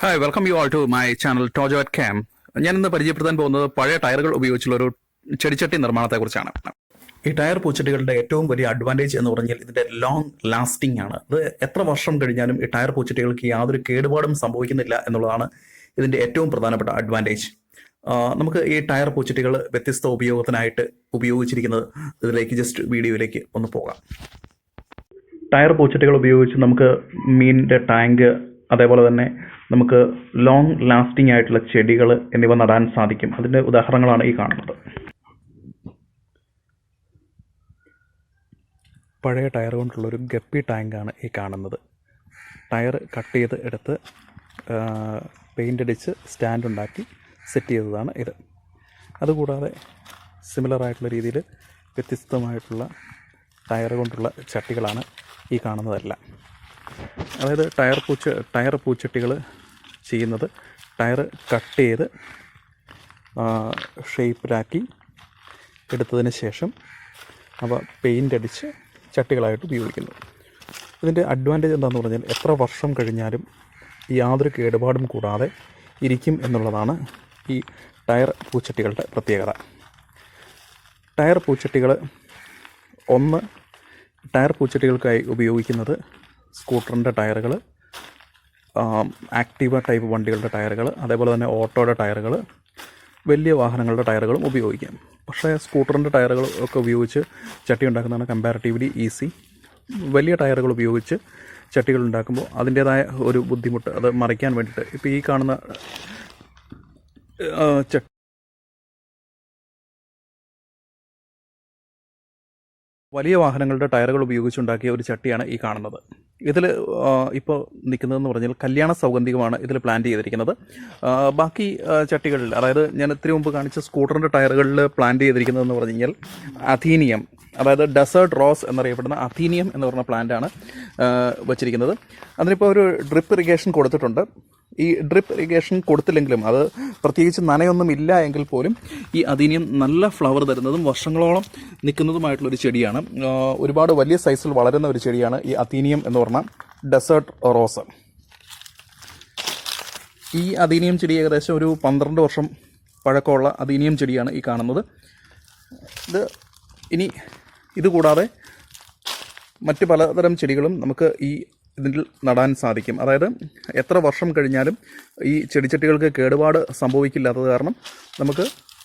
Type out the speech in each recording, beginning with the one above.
Hi welcome you all to my channel Tojo at cam. ഞാൻ ഇന്ന് പരിചയപ്പെടുത്താൻ പോകുന്നത് പഴയ ടയറുകൾ ഉപയോഗിച്ചുള്ള ഒരു ചെടിച്ചട്ടി നിർമ്മാണത്തെക്കുറിച്ചാണ്. ഈ ടയർ പൂച്ചട്ടികളുടെ ഏറ്റവും വലിയ അഡ്വാൻറ്റേജ് എന്ന് പറഞ്ഞാൽ ഇതിന്റെ ലോങ് ലാസ്റ്റിംഗ് ആണ്. ഇത് എത്ര വർഷം കഴിഞ്ഞാലും ഈ ടയർ പൂച്ചട്ടികൾക്ക് യാതൊരു കേടുപാടും സംഭവിക്കുന്നില്ല എന്നുള്ളതാണ് ഇതിന്റെ ഏറ്റവും പ്രധാനപ്പെട്ട അഡ്വാൻറ്റേജ്. നമുക്ക് ഈ ടയർ പൂച്ചട്ടികൾ വ്യത്യസ്ത ഉപയോഗത്തിനായിട്ട് ഉപയോഗിച്ചിരിക്കുന്നത് ഇതിലേക്ക് ജസ്റ്റ് വീഡിയോയിലേക്ക് ഒന്ന് പോകാം. ടയർ പൂച്ചട്ടികൾ ഉപയോഗിച്ച് നമുക്ക് മീനിന്റെ ടാങ്ക്, അതേപോലെ തന്നെ നമുക്ക് ലോങ് ലാസ്റ്റിംഗ് ആയിട്ടുള്ള ചെടികൾ എന്നിവ നടാൻ സാധിക്കും. അതിൻ്റെ ഉദാഹരണങ്ങളാണ് ഈ കാണുന്നത്. പഴയ ടയർ കൊണ്ടുള്ളൊരു ഗപ്പി ടാങ്കാണ് ഈ കാണുന്നത്. ടയർ കട്ട് ചെയ്ത് എടുത്ത് പെയിൻ്റ് അടിച്ച് സ്റ്റാൻഡ് ഉണ്ടാക്കി സെറ്റ് ചെയ്തതാണ് ഇത്. അതുകൂടാതെ സിമിലറായിട്ടുള്ള രീതിയിൽ വ്യത്യസ്തമായിട്ടുള്ള ടയർ കൊണ്ടുള്ള ചട്ടികളാണ് ഈ കാണുന്നതെല്ലാം. അതായത് ടയർ പൂച്ചട്ടികൾ ചെയ്യുന്നത് ടയർ കട്ട് ചെയ്ത് ഷേപ്പിലാക്കി എടുത്തതിന് ശേഷം അവ പെയിൻ്റ് അടിച്ച് ചട്ടികളായിട്ട് ഉപയോഗിക്കുന്നു. ഇതിൻ്റെ അഡ്വാൻറ്റേജ് എന്താണെന്ന് പറഞ്ഞാൽ എത്ര വർഷം കഴിഞ്ഞാലും യാതൊരു കേടുപാടും കൂടാതെ ഇരിക്കും എന്നുള്ളതാണ് ഈ ടയർ പൂച്ചട്ടികളുടെ പ്രത്യേകത. ടയർ പൂച്ചട്ടികൾക്കായി ഉപയോഗിക്കുന്നത് സ്കൂട്ടറിൻ്റെ ടയറുകൾ, ആക്റ്റീവ ടൈപ്പ് വണ്ടികളുടെ ടയറുകൾ, അതേപോലെ തന്നെ ഓട്ടോയുടെ ടയറുകൾ, വലിയ വാഹനങ്ങളുടെ ടയറുകളും ഉപയോഗിക്കാം. പക്ഷേ സ്കൂട്ടറിൻ്റെ ടയറുകൾ ഒക്കെ ഉപയോഗിച്ച് ചട്ടി ഉണ്ടാക്കുന്നതാണ് കമ്പാരിറ്റീവ്ലി ഈസി. വലിയ ടയറുകൾ ഉപയോഗിച്ച് ചട്ടികൾ ഉണ്ടാക്കുമ്പോൾ അതിൻ്റേതായ ഒരു ബുദ്ധിമുട്ട് അത് മറിക്കാൻ വേണ്ടിയിട്ട് ഇപ്പോൾ ഈ കാണുന്ന വലിയ വാഹനങ്ങളുടെ ടയറുകൾ ഉപയോഗിച്ചുണ്ടാക്കിയ ഒരു ചട്ടിയാണ് ഈ കാണുന്നത്. ഇതിൽ ഇപ്പോൾ നിൽക്കുന്നതെന്ന് പറഞ്ഞാൽ കല്യാണ സൗഗന്ധികമാണ് ഇതിൽ പ്ലാൻ ചെയ്തിരിക്കുന്നത്. ബാക്കി ചട്ടികളിൽ, അതായത് ഞാൻ ഇത്തിരി മുമ്പ് കാണിച്ച സ്കൂട്ടറിൻ്റെ ടയറുകളിൽ പ്ലാൻ ചെയ്തിരിക്കുന്നതെന്ന് പറഞ്ഞു കഴിഞ്ഞാൽ അഥീനിയം, അതായത് ഡെസേർട്ട് റോസ് എന്നറിയപ്പെടുന്ന അഥീനിയം എന്ന് പറഞ്ഞ പ്ലാന്റാണ് വച്ചിരിക്കുന്നത്. അതിനിപ്പോൾ ഒരു ഡ്രിപ്പ് ഇറിഗേഷൻ കൊടുത്തിട്ടുണ്ട്. ഈ ഡ്രിപ്പ് ഇറിഗേഷൻ കൊടുത്തില്ലെങ്കിലും, അത് പ്രത്യേകിച്ച് നനയൊന്നും ഇല്ല എങ്കിൽ പോലും ഈ അഥീനിയം നല്ല ഫ്ലവർ തരുന്നതും വർഷങ്ങളോളം നിൽക്കുന്നതുമായിട്ടുള്ളൊരു ചെടിയാണ്. ഒരുപാട് വലിയ സൈസിൽ വളരുന്ന ഒരു ചെടിയാണ് ഈ അഥീനിയം എന്ന് പറഞ്ഞ ഡെസേർട്ട് റോസ്. ഈ അഥീനിയം ചെടി ഏകദേശം ഒരു 12 വർഷം പഴക്കമുള്ള അഥീനിയം ചെടിയാണ് ഈ കാണുന്നത്. ഇതുകൂടാതെ മറ്റ് പലതരം ചെടികളും നമുക്ക് ഇതിൽ നടാൻ സാധിക്കും. അതായത് എത്ര വർഷം കഴിഞ്ഞാലും ഈ ചെടിച്ചട്ടികൾക്ക് കേടുപാട് സംഭവിക്കില്ലാത്തത് കാരണം നമുക്ക്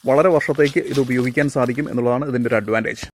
വളരെ വർഷത്തേക്ക് ഇത് ഉപയോഗിക്കാൻ സാധിക്കും എന്നുള്ളതാണ് ഇതിൻ്റെ ഒരു അഡ്വാൻറ്റേജ്.